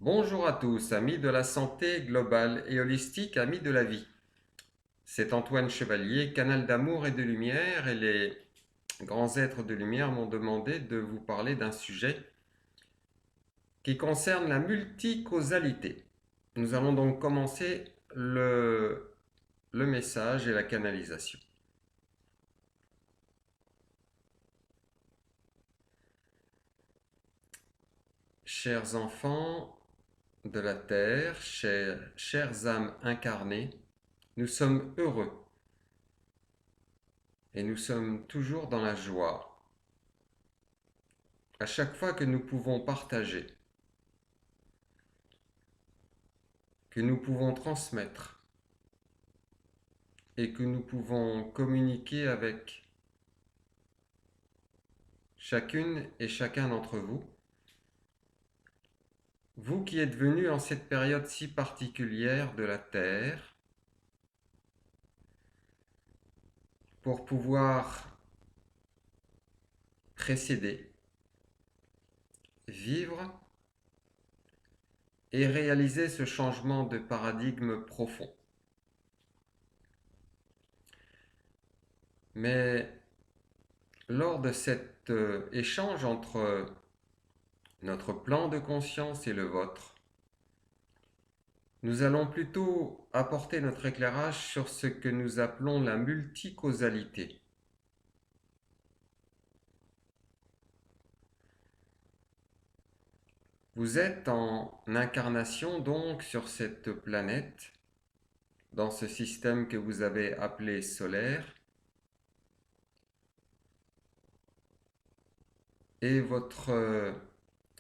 Bonjour à tous, amis de la santé globale et holistique, amis de la vie. C'est Antoine Chevalier, canal d'amour et de lumière, et les grands êtres de lumière m'ont demandé de vous parler d'un sujet qui concerne la multicausalité. Nous allons donc commencer le message et la canalisation. Chers enfants de la Terre, chères âmes incarnées, nous sommes heureux et nous sommes toujours dans la joie à chaque fois que nous pouvons partager, que nous pouvons transmettre et que nous pouvons communiquer avec chacune et chacun d'entre vous, vous qui êtes venus en cette période si particulière de la Terre pour pouvoir précéder, vivre et réaliser ce changement de paradigme profond. Mais lors de cet échange entre notre plan de conscience et le vôtre, nous allons plutôt apporter notre éclairage sur ce que nous appelons la multicausalité. Vous êtes en incarnation donc sur cette planète, dans ce système que vous avez appelé solaire, et votre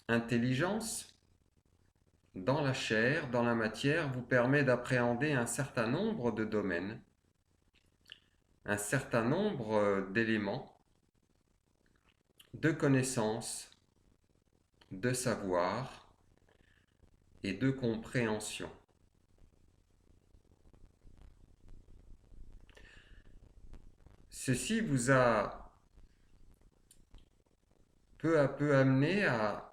intelligence dans la chair, dans la matière, vous permet d'appréhender un certain nombre de domaines, un certain nombre d'éléments, de connaissances, de savoir et de compréhension. Ceci vous a peu à peu amené à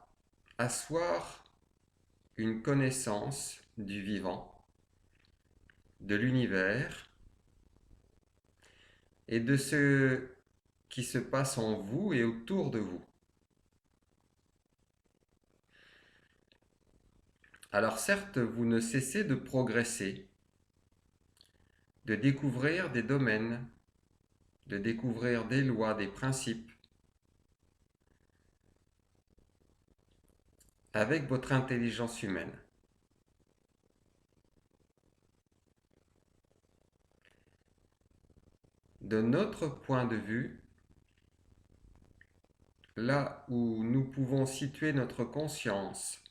asseoir une connaissance du vivant, de l'univers et de ce qui se passe en vous et autour de vous. Alors certes, vous ne cessez de progresser, de découvrir des domaines, de découvrir des lois, des principes, avec votre intelligence humaine. De notre point de vue, là où nous pouvons situer notre conscience,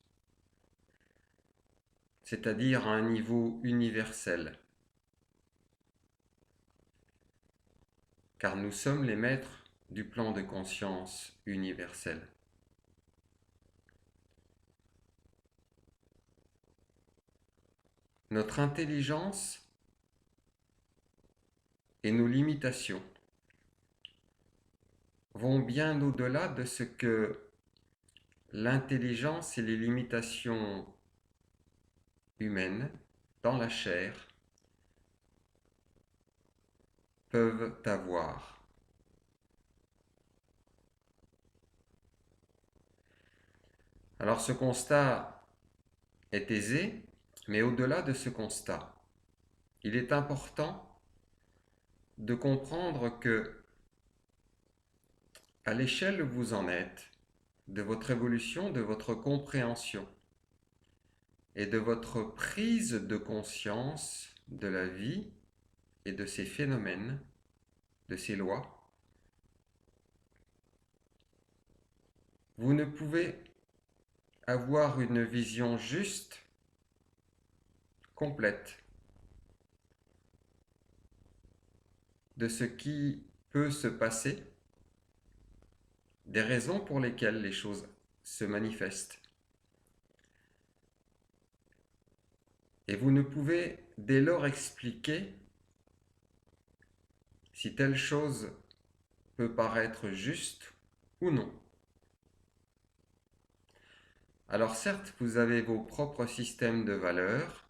c'est-à-dire à un niveau universel, car nous sommes les maîtres du plan de conscience universel. Notre intelligence et nos limitations vont bien au-delà de ce que l'intelligence et les limitations humaines dans la chair peuvent avoir. Alors ce constat est aisé, mais au-delà de ce constat, il est important de comprendre que, à l'échelle où vous en êtes, de votre évolution, de votre compréhension et de votre prise de conscience de la vie et de ses phénomènes, de ses lois, vous ne pouvez avoir une vision juste, complète, de ce qui peut se passer, des raisons pour lesquelles les choses se manifestent. Et vous ne pouvez dès lors expliquer si telle chose peut paraître juste ou non. Alors certes, vous avez vos propres systèmes de valeurs,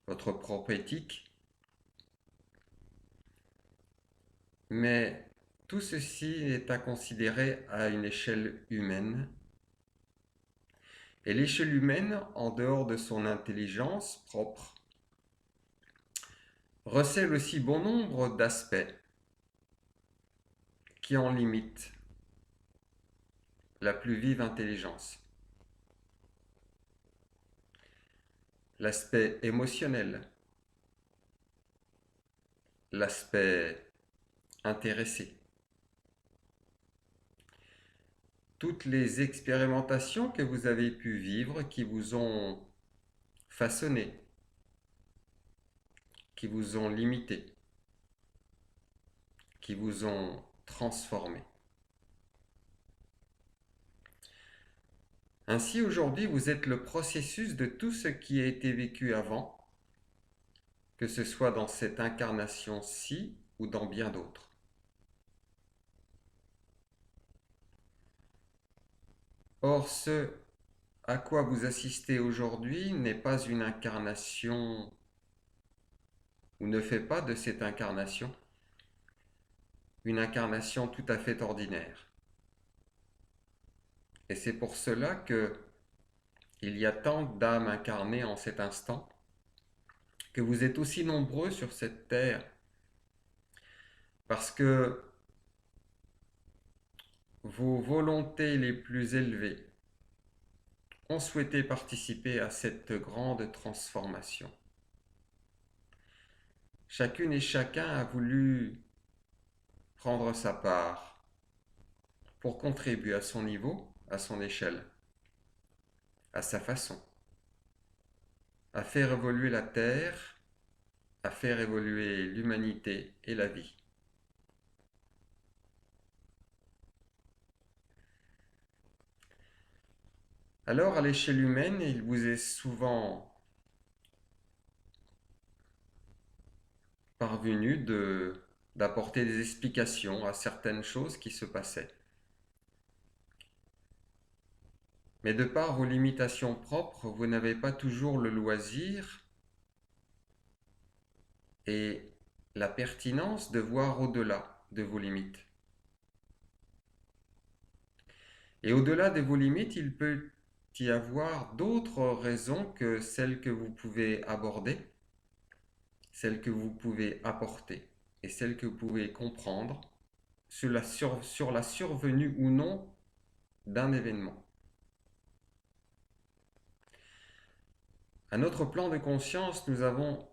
votre propre éthique, mais tout ceci est à considérer à une échelle humaine. Et l'échelle humaine, en dehors de son intelligence propre, recèle aussi bon nombre d'aspects qui en limitent la plus vive intelligence. L'aspect émotionnel, l'aspect intéressé. Toutes les expérimentations que vous avez pu vivre, qui vous ont façonné, qui vous ont limité, qui vous ont transformé. Ainsi, aujourd'hui, vous êtes le processus de tout ce qui a été vécu avant, que ce soit dans cette incarnation-ci ou dans bien d'autres. Or, ce à quoi vous assistez aujourd'hui n'est pas une incarnation, ou ne fait pas de cette incarnation une incarnation tout à fait ordinaire. Et c'est pour cela que il y a tant d'âmes incarnées en cet instant, que vous êtes aussi nombreux sur cette terre, parce que vos volontés les plus élevées ont souhaité participer à cette grande transformation. Chacune et chacun a voulu prendre sa part pour contribuer à son niveau, à son échelle, à sa façon, à faire évoluer la Terre, à faire évoluer l'humanité et la vie. Alors, à l'échelle humaine, il vous est souvent parvenu d'apporter des explications à certaines choses qui se passaient. Mais de par vos limitations propres, vous n'avez pas toujours le loisir et la pertinence de voir au-delà de vos limites. Et au-delà de vos limites, il peut y avoir d'autres raisons que celles que vous pouvez aborder, celles que vous pouvez apporter et celles que vous pouvez comprendre sur la survenue ou non d'un événement. À notre plan de conscience, nous avons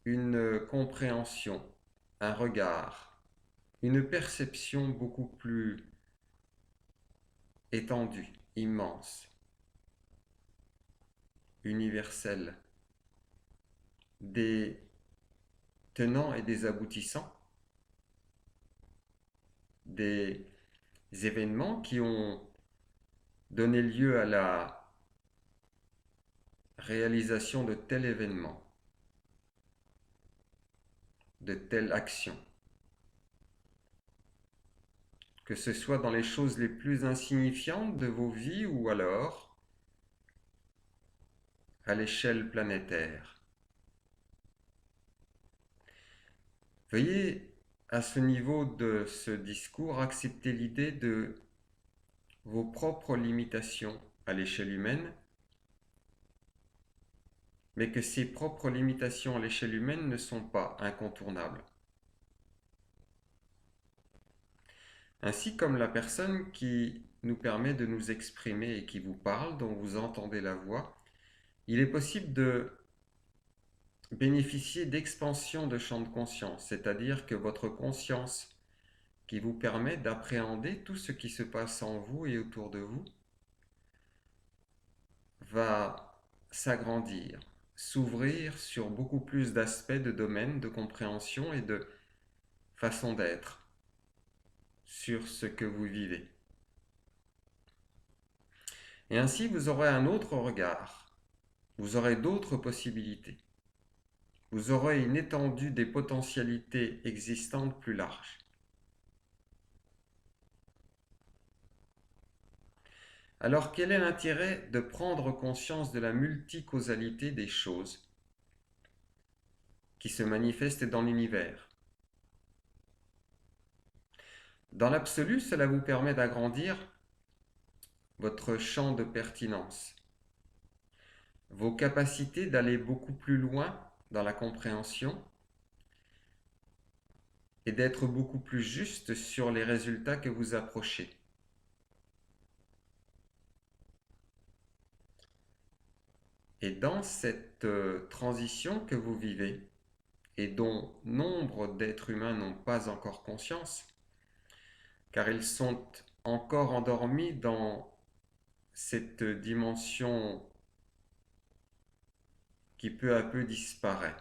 une compréhension, un regard, une perception beaucoup plus étendue, immense, universelle, des tenants et des aboutissants, des événements qui ont donné lieu à la réalisation de tel événement, de telle action. Que ce soit dans les choses les plus insignifiantes de vos vies ou alors à l'échelle planétaire. Veuillez, à ce niveau de ce discours, accepter l'idée de vos propres limitations à l'échelle humaine, mais que ces propres limitations à l'échelle humaine ne sont pas incontournables. Ainsi comme la personne qui nous permet de nous exprimer et qui vous parle, dont vous entendez la voix, il est possible de bénéficier d'expansion de champ de conscience, c'est-à-dire que votre conscience qui vous permet d'appréhender tout ce qui se passe en vous et autour de vous va s'agrandir, s'ouvrir sur beaucoup plus d'aspects, de domaines de compréhension et de façon d'être sur ce que vous vivez. Et ainsi, vous aurez un autre regard, vous aurez d'autres possibilités, vous aurez une étendue des potentialités existantes plus large. Alors quel est l'intérêt de prendre conscience de la multicausalité des choses qui se manifestent dans l'univers? Dans l'absolu, cela vous permet d'agrandir votre champ de pertinence, vos capacités d'aller beaucoup plus loin dans la compréhension et d'être beaucoup plus juste sur les résultats que vous approchez. Et dans cette transition que vous vivez, et dont nombre d'êtres humains n'ont pas encore conscience, car ils sont encore endormis dans cette dimension qui peu à peu disparaît.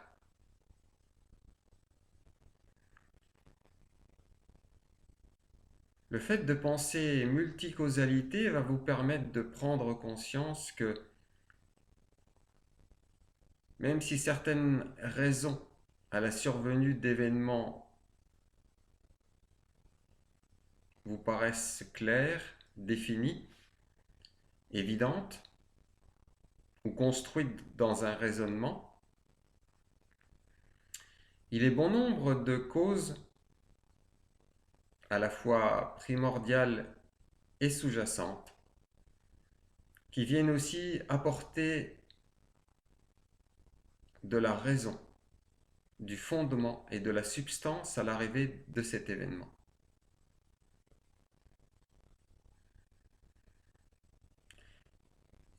Le fait de penser multicausalité va vous permettre de prendre conscience que même si certaines raisons à la survenue d'événements vous paraissent claires, définies, évidentes ou construites dans un raisonnement, il est bon nombre de causes à la fois primordiales et sous-jacentes qui viennent aussi apporter de la raison, du fondement et de la substance à l'arrivée de cet événement.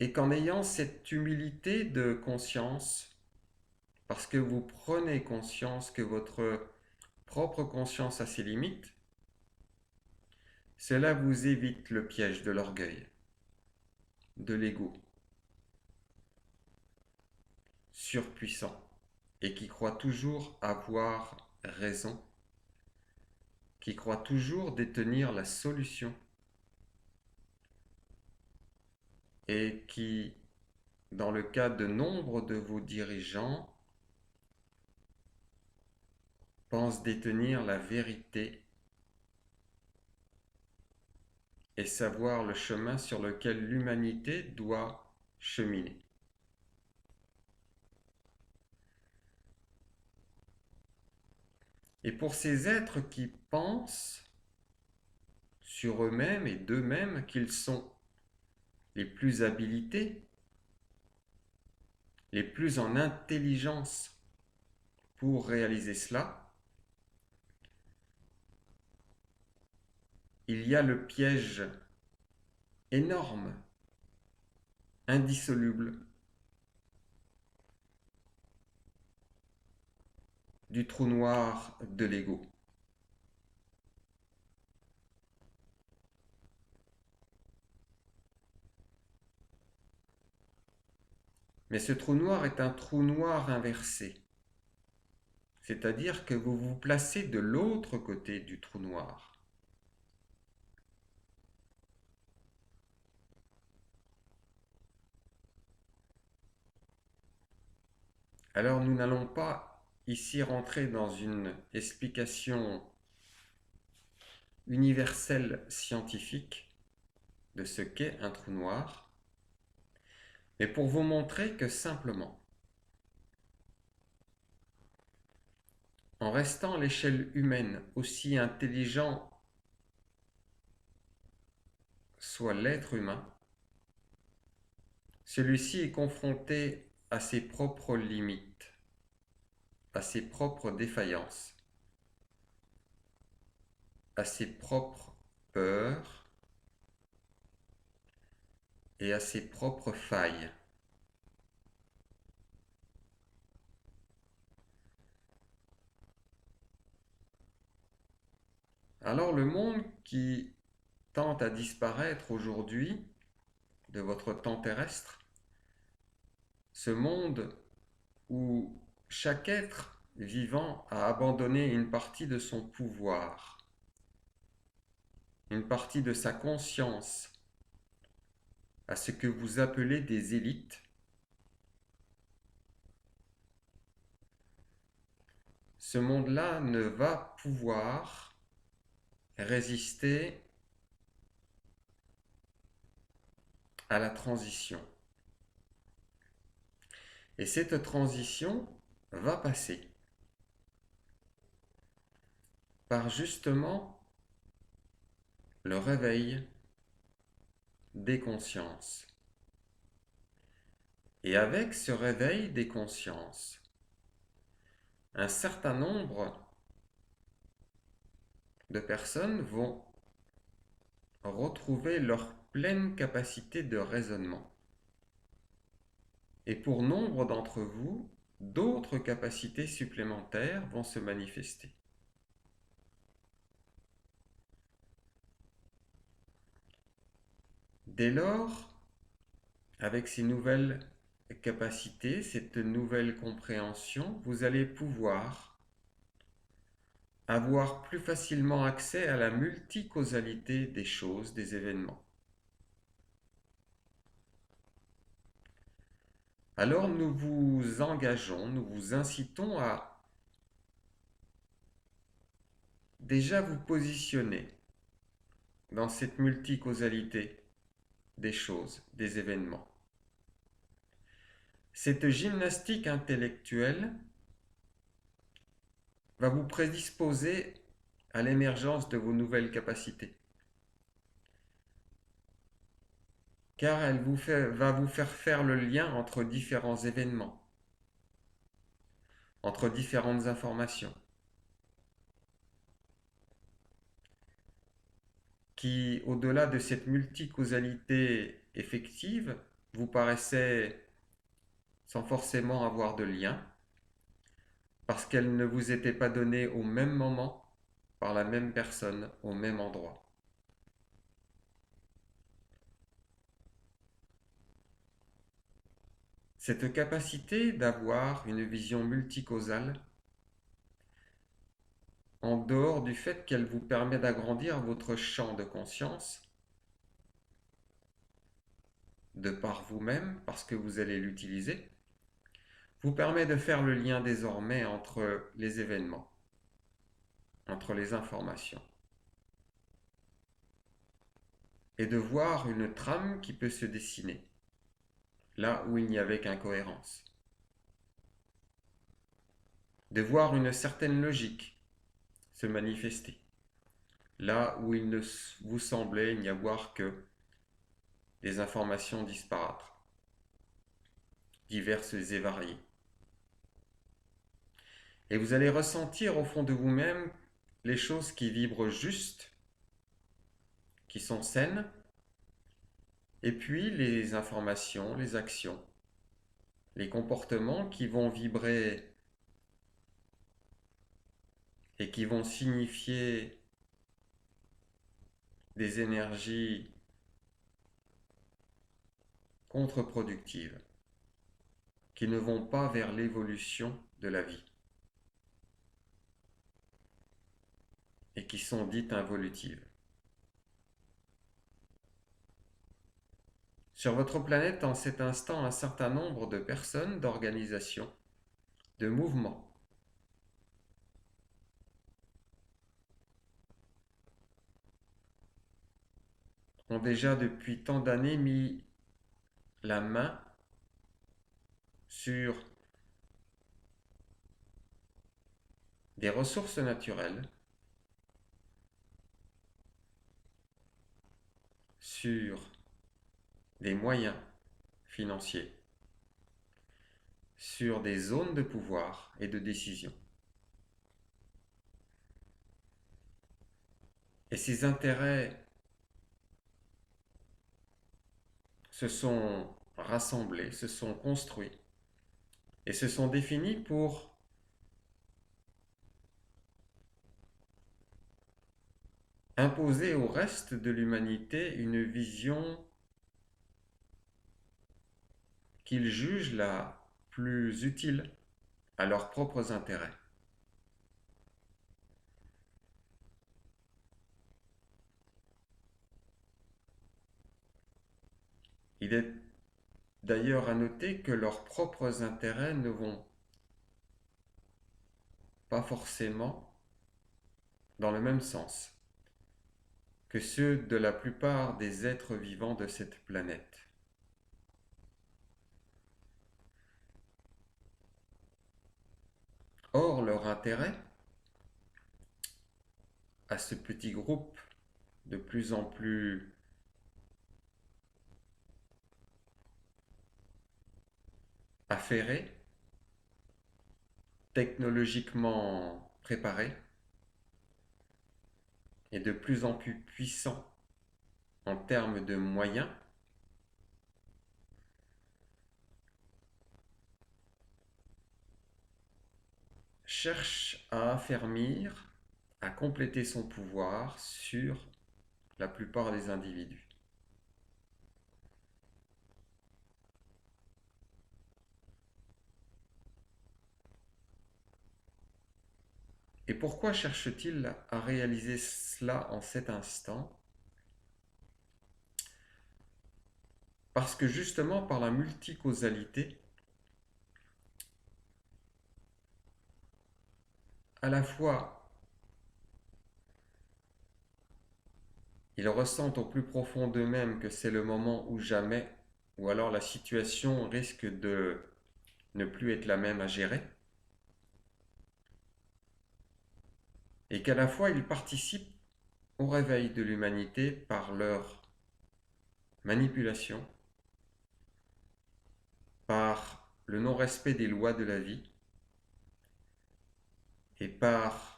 Et qu'en ayant cette humilité de conscience, parce que vous prenez conscience que votre propre conscience a ses limites, cela vous évite le piège de l'orgueil, de l'ego, surpuissant, et qui croit toujours avoir raison, qui croit toujours détenir la solution, et qui, dans le cas de nombre de vos dirigeants, pense détenir la vérité et savoir le chemin sur lequel l'humanité doit cheminer. Et pour ces êtres qui pensent sur eux-mêmes et d'eux-mêmes qu'ils sont les plus habilités, les plus en intelligence pour réaliser cela, il y a le piège énorme, indissoluble, du trou noir de l'ego. Mais ce trou noir est un trou noir inversé, c'est-à-dire que vous vous placez de l'autre côté du trou noir. Alors nous n'allons pas ici rentrer dans une explication universelle scientifique de ce qu'est un trou noir, mais pour vous montrer que simplement, en restant à l'échelle humaine, aussi intelligent soit l'être humain, celui-ci est confronté à ses propres limites, à ses propres défaillances, à ses propres peurs et à ses propres failles. Alors le monde qui tend à disparaître aujourd'hui de votre temps terrestre, ce monde où chaque être vivant a abandonné une partie de son pouvoir, une partie de sa conscience à ce que vous appelez des élites, ce monde-là ne va pouvoir résister à la transition. Et cette transition va passer par justement le réveil des consciences. Et avec ce réveil des consciences, un certain nombre de personnes vont retrouver leur pleine capacité de raisonnement. Et pour nombre d'entre vous, d'autres capacités supplémentaires vont se manifester. Dès lors, avec ces nouvelles capacités, cette nouvelle compréhension, vous allez pouvoir avoir plus facilement accès à la multicausalité des choses, des événements. Alors nous vous engageons, nous vous incitons à déjà vous positionner dans cette multicausalité des choses, des événements. Cette gymnastique intellectuelle va vous prédisposer à l'émergence de vos nouvelles capacités. Car elle va vous faire faire le lien entre différents événements, entre différentes informations, qui, au-delà de cette multicausalité effective, vous paraissaient sans forcément avoir de lien, parce qu'elles ne vous étaient pas données au même moment, par la même personne, au même endroit. Cette capacité d'avoir une vision multicausale, en dehors du fait qu'elle vous permet d'agrandir votre champ de conscience, de par vous-même, parce que vous allez l'utiliser, vous permet de faire le lien désormais entre les événements, entre les informations, et de voir une trame qui peut se dessiner, là où il n'y avait qu'incohérence. De voir une certaine logique se manifester, là où il ne vous semblait n'y avoir que des informations disparates, diverses et variées. Et vous allez ressentir au fond de vous-même les choses qui vibrent juste, qui sont saines, et puis les informations, les actions, les comportements qui vont vibrer et qui vont signifier des énergies contre-productives, qui ne vont pas vers l'évolution de la vie et qui sont dites involutives. Sur votre planète, en cet instant, un certain nombre de personnes, d'organisations, de mouvements ont déjà depuis tant d'années mis la main sur des ressources naturelles, sur des moyens financiers, sur des zones de pouvoir et de décision. Et ces intérêts se sont rassemblés, se sont construits et se sont définis pour imposer au reste de l'humanité une vision qu'ils jugent la plus utile à leurs propres intérêts. Il est d'ailleurs à noter que leurs propres intérêts ne vont pas forcément dans le même sens que ceux de la plupart des êtres vivants de cette planète. intérêt à ce petit groupe de plus en plus affairé, technologiquement préparé et de plus en plus puissant en termes de moyens, cherche à affermir, à compléter son pouvoir sur la plupart des individus. Et pourquoi cherche-t-il à réaliser cela en cet instant? Parce que justement par la multicausalité, à la fois ils ressentent au plus profond d'eux-mêmes que c'est le moment ou jamais, ou alors la situation risque de ne plus être la même à gérer, et qu'à la fois ils participent au réveil de l'humanité par leur manipulation, par le non-respect des lois de la vie, et par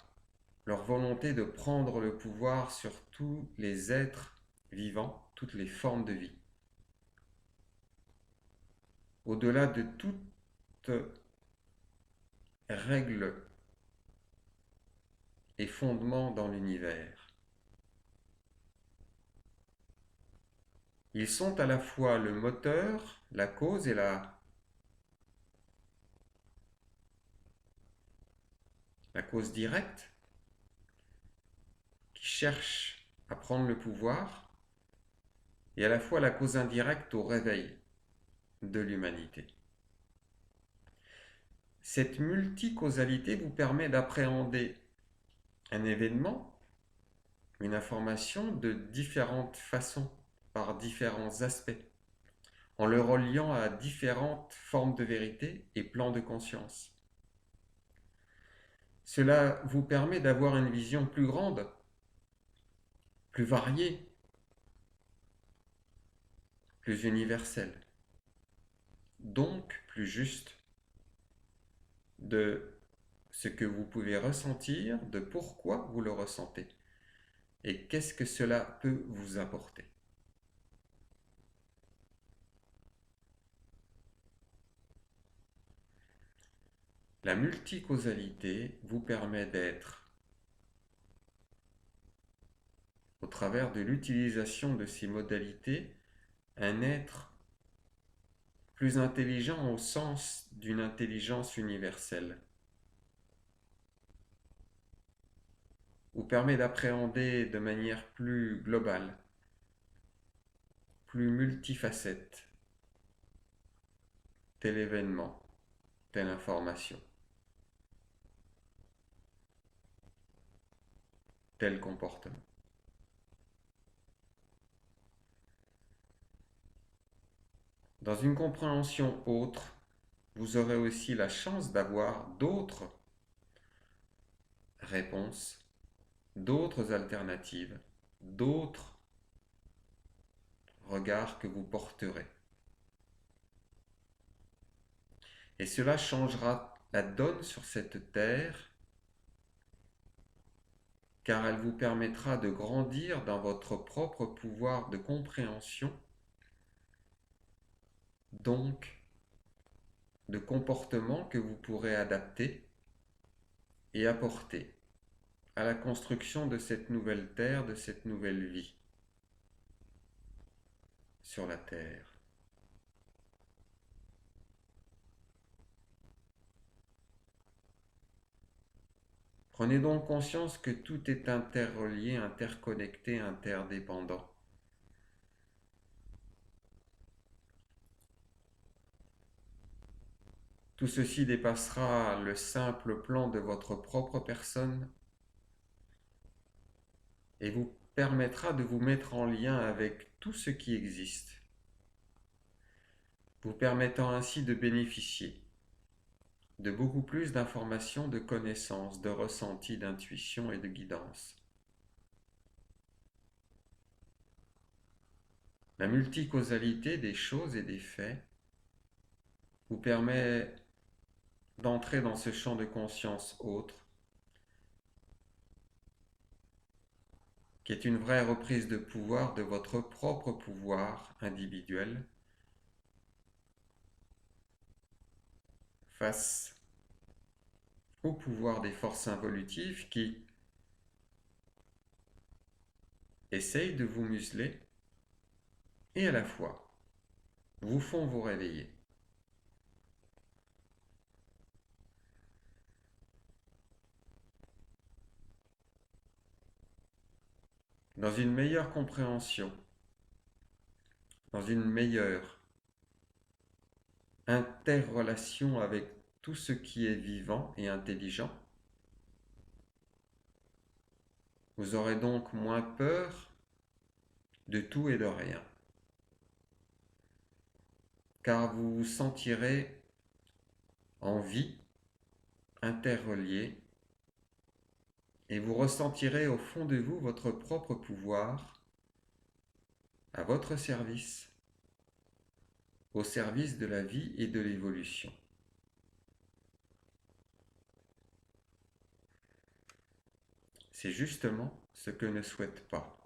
leur volonté de prendre le pouvoir sur tous les êtres vivants, toutes les formes de vie. Au-delà de toute règle et fondement dans l'univers. Ils sont à la fois le moteur, la cause et la cause directe qui cherche à prendre le pouvoir et à la fois la cause indirecte au réveil de l'humanité. Cette multicausalité vous permet d'appréhender un événement, une information de différentes façons, par différents aspects, en le reliant à différentes formes de vérité et plans de conscience. Cela vous permet d'avoir une vision plus grande, plus variée, plus universelle, donc plus juste de ce que vous pouvez ressentir, de pourquoi vous le ressentez et qu'est-ce que cela peut vous apporter. La multicausalité vous permet d'être, au travers de l'utilisation de ces modalités, un être plus intelligent au sens d'une intelligence universelle. Vous permet d'appréhender de manière plus globale, plus multifacette, tel événement, telle information, tel comportement. Dans une compréhension autre, vous aurez aussi la chance d'avoir d'autres réponses, d'autres alternatives, d'autres regards que vous porterez. Et cela changera la donne sur cette terre, car elle vous permettra de grandir dans votre propre pouvoir de compréhension, donc de comportements que vous pourrez adapter et apporter à la construction de cette nouvelle terre, de cette nouvelle vie sur la terre. Prenez donc conscience que tout est interrelié, interconnecté, interdépendant. Tout ceci dépassera le simple plan de votre propre personne et vous permettra de vous mettre en lien avec tout ce qui existe, vous permettant ainsi de bénéficier de beaucoup plus d'informations, de connaissances, de ressentis, d'intuition et de guidance. La multicausalité des choses et des faits vous permet d'entrer dans ce champ de conscience autre, qui est une vraie reprise de pouvoir de votre propre pouvoir individuel face au pouvoir des forces involutives qui essayent de vous museler et à la fois vous font vous réveiller. Dans une meilleure compréhension, dans une meilleure interrelation avec tout ce qui est vivant et intelligent, vous aurez donc moins peur de tout et de rien, car vous vous sentirez en vie, interrelié, et vous ressentirez au fond de vous votre propre pouvoir à votre service, au service de la vie et de l'évolution. C'est justement ce que ne souhaite pas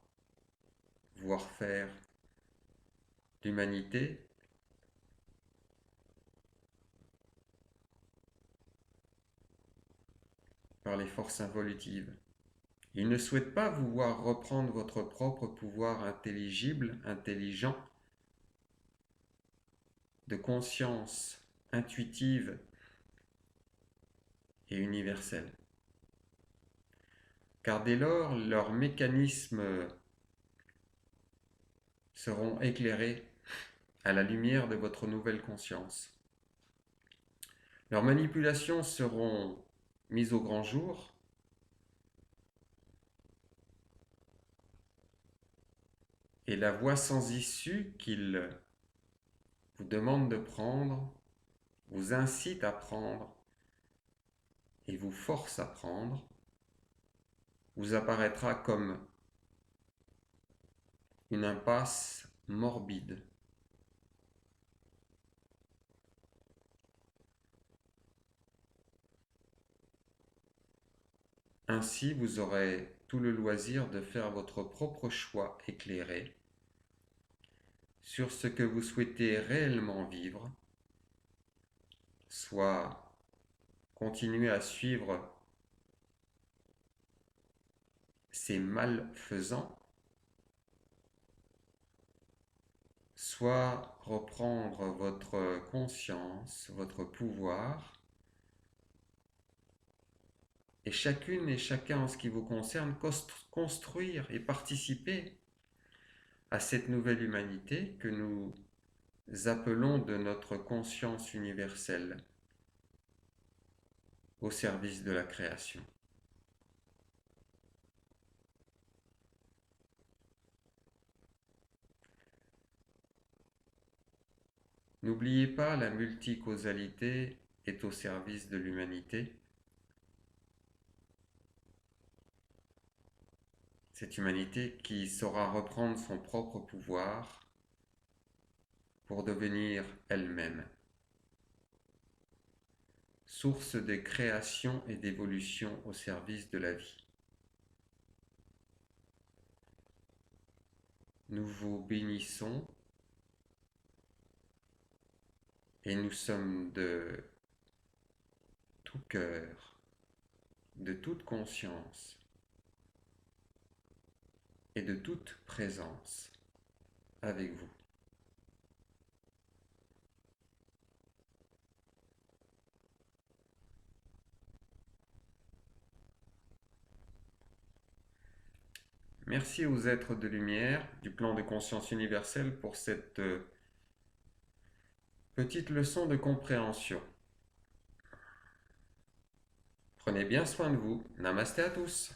voir faire l'humanité par les forces involutives. Il ne souhaite pas vous voir reprendre votre propre pouvoir intelligible, intelligent, de conscience intuitive et universelle. Car dès lors, leurs mécanismes seront éclairés à la lumière de votre nouvelle conscience. Leurs manipulations seront mises au grand jour et la voie sans issue qu'ils vous demandent de prendre, vous incite à prendre et vous force à prendre, vous apparaîtra comme une impasse morbide. Ainsi, vous aurez tout le loisir de faire votre propre choix éclairé sur ce que vous souhaitez réellement vivre, soit continuer à suivre ces malfaisants, soit reprendre votre conscience, votre pouvoir, et chacune et chacun en ce qui vous concerne, construire et participer à cette nouvelle humanité que nous appelons de notre conscience universelle au service de la création. N'oubliez pas, la multicausalité est au service de l'humanité. Cette humanité qui saura reprendre son propre pouvoir pour devenir elle-même source de création et d'évolution au service de la vie. Nous vous bénissons et nous sommes de tout cœur, de toute conscience et de toute présence avec vous. Merci aux êtres de lumière du plan de conscience universelle pour cette petite leçon de compréhension. Prenez bien soin de vous. Namasté à tous.